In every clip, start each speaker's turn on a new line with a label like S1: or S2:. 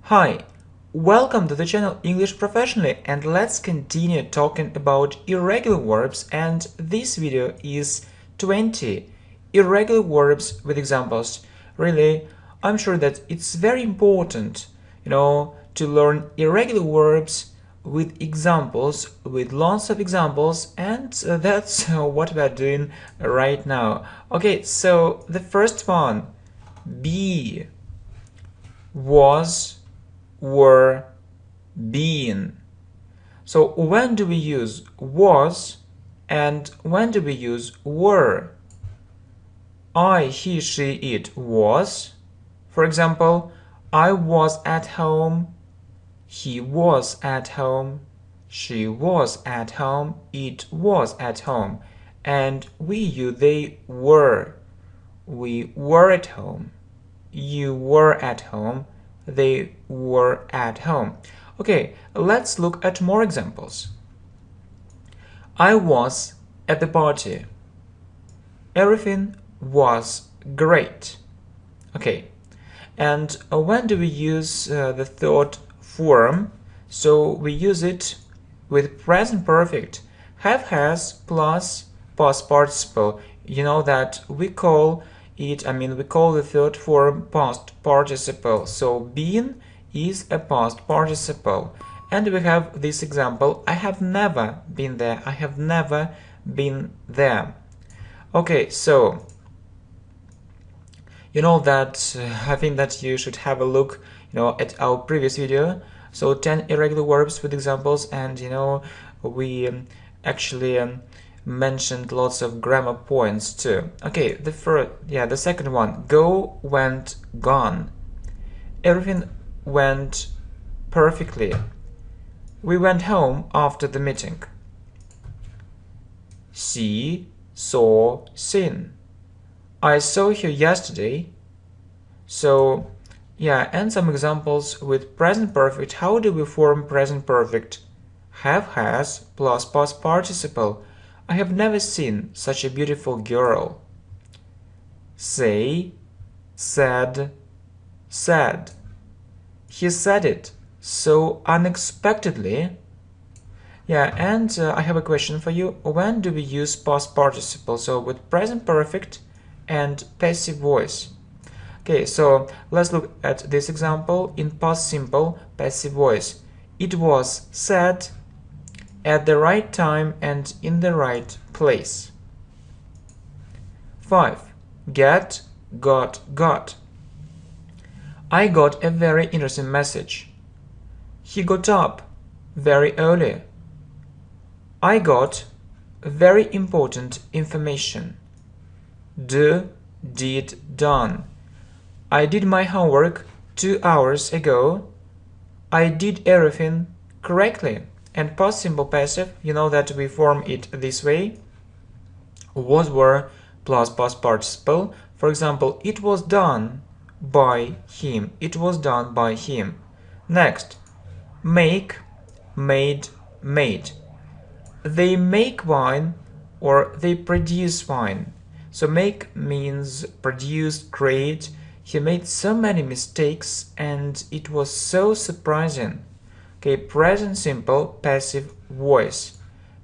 S1: Hi, welcome to the channel English Professionally, and let's continue talking about irregular verbs, and this video is 20 irregular verbs with examples. Really, I'm sure that it's very important, to learn irregular verbs with examples, with lots of examples, and that's what we're doing right now. Okay, so the first one, be, was, were, been. So when do we use was and when do we use were? I, he, she, it was. For example, I was at home, he was at home, she was at home, it was at home. And we, you, they were. We were at home, you were at home, they were at home. Okay, let's look at more examples. I was at the party. Everything was great. Okay, and when do we use the third form? So we use it with present perfect, have, has plus past participle. You know that we call we call the third form past participle. So been is a past participle. And we have this example, I have never been there, I have never been there. Okay, so you know that I think that you should have a look at our previous video. So 10 irregular verbs with examples, and we actually mentioned lots of grammar points too. Okay, the second one, go, went, gone. Everything went perfectly. We went home after the meeting. See, saw, seen. I saw you yesterday. So and some examples with present perfect. How do we form present perfect? Have, has plus past participle. I have never seen such a beautiful girl. Say, said, said. He said it so unexpectedly. And I have a question for you. When do we use past participle? So with present perfect and passive voice. Okay, so let's look at this example in past simple passive voice. It was said at the right time and in the right place. 5. Get, got, got. I got a very interesting message. He got up very early. I got very important information. Do, did, done. I did my homework 2 hours ago. I did everything correctly. And past simple passive, you know that we form it this way. Was, were plus past participle. For example, it was done by him. It was done by him. Next, make, made, made. They make wine or they produce wine. So make means produce, create. He made so many mistakes and it was so surprising. Okay, present simple passive voice.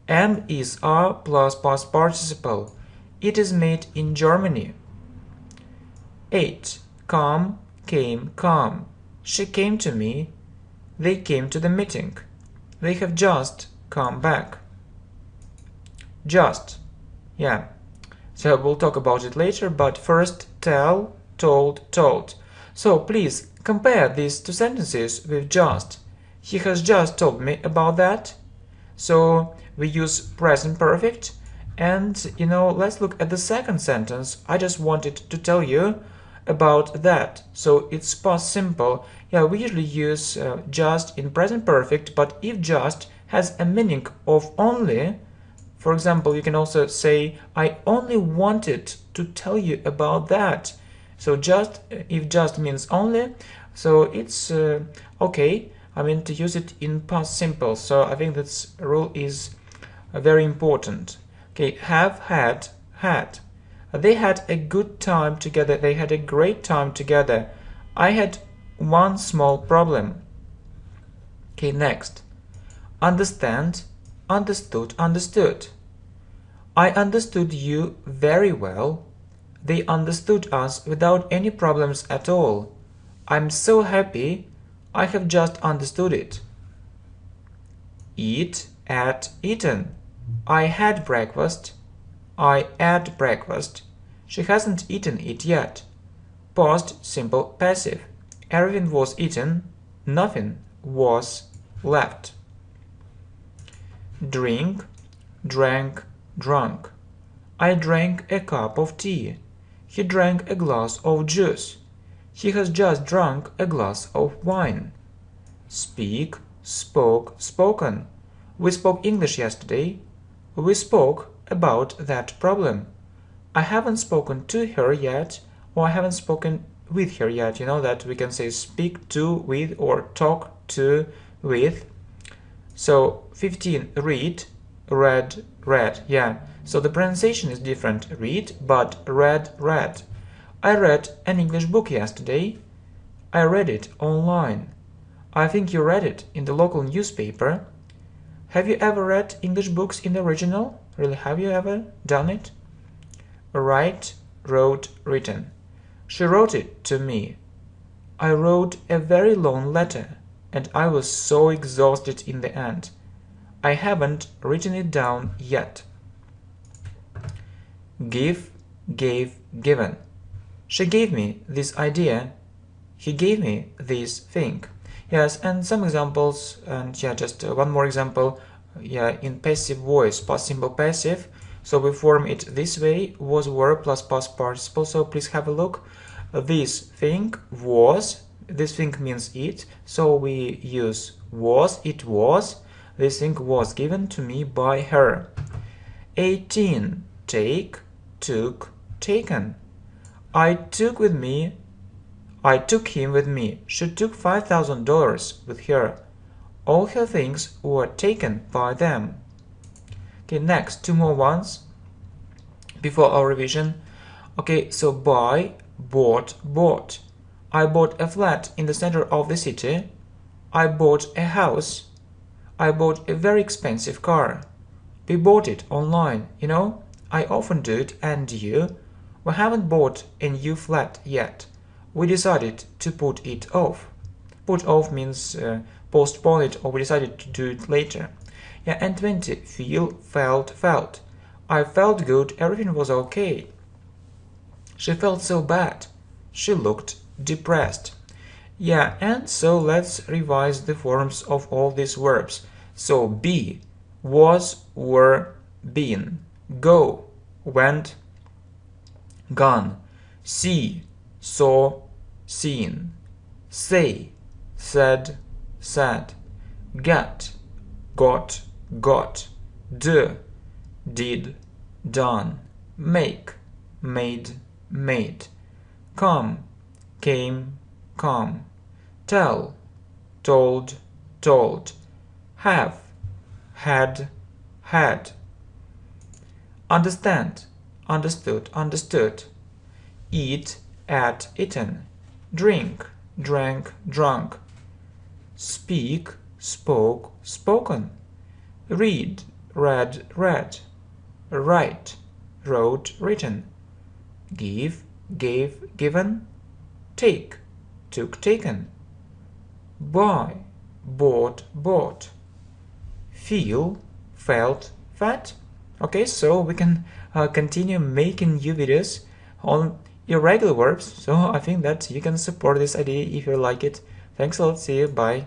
S1: Am is are plus past participle. It is made in Germany. 8. Come, came, come. She came to me. They came to the meeting. They have just come back. Just. So we'll talk about it later, but first tell, told, told. So please compare these two sentences with just. He has just told me about that. So we use present perfect. And let's look at the second sentence. I just wanted to tell you about that. So it's past simple. We usually use just in present perfect, but if just has a meaning of only, for example, you can also say, I only wanted to tell you about that. So just, if just means only, so it's okay. To use it in past simple. So I think this rule is very important. Okay, have, had, had. They had a good time together. They had a great time together. I had one small problem. Okay, next. Understand, understood, understood. I understood you very well. They understood us without any problems at all. I'm so happy. I have just understood it. Eat, ate, eaten. I had breakfast. I ate breakfast. She hasn't eaten it yet. Past simple passive. Everything was eaten. Nothing was left. Drink, drank, drunk. I drank a cup of tea. He drank a glass of juice. He has just drunk a glass of wine. Speak, spoke, spoken. We spoke English yesterday. We spoke about that problem. I haven't spoken to her yet, or I haven't spoken with her yet. You know that we can say speak to, with, or talk to, with. So 15, read, read, read. Yeah, so the pronunciation is different. Read, but read, read. I read an English book yesterday. I read it online. I think you read it in the local newspaper. Have you ever read English books in the original? Really, have you ever done it? Write, wrote, written. She wrote it to me. I wrote a very long letter, and I was so exhausted in the end. I haven't written it down yet. Give, gave, given. She gave me this idea. He gave me this thing. Yes, and some examples, and yeah, just one more example. Yeah, in passive voice, past simple passive. So we form it this way: was, were plus past participle. So please have a look. This thing was. This thing means it. So we use was. It was. This thing was given to me by her. 18. Take, took, taken. I took him with me. She took $5,000 with her. All her things were taken by them. Okay, next, two more ones before our revision. Okay, so buy, bought, bought. I bought a flat in the center of the city. I bought a house. I bought a very expensive car. We bought it online, you know? I often do it, and you? We haven't bought a new flat yet. We decided to put it off. Put off means postpone it, or we decided to do it later. Yeah, and 20. Feel, felt, felt. I felt good, everything was okay. She felt so bad. She looked depressed. Yeah, and so let's revise the forms of all these verbs. So be, was, were, been. Go, went, gone. See, saw, seen. Say, said, said. Get, got, got. Do, did, done. Make, made, made. Come, came, come. Tell, told, told. Have, had, had. Understand, understood, understood. Eat, ate, eaten. Drink, drank, drunk. Speak, spoke, spoken. Read, read, read. Write, wrote, written. Give, gave, given. Take, took, taken. Buy, bought, bought. Feel, felt, felt. Okay, so we can continue making new videos on irregular verbs. So I think that you can support this idea if you like it. Thanks a lot. See you. Bye.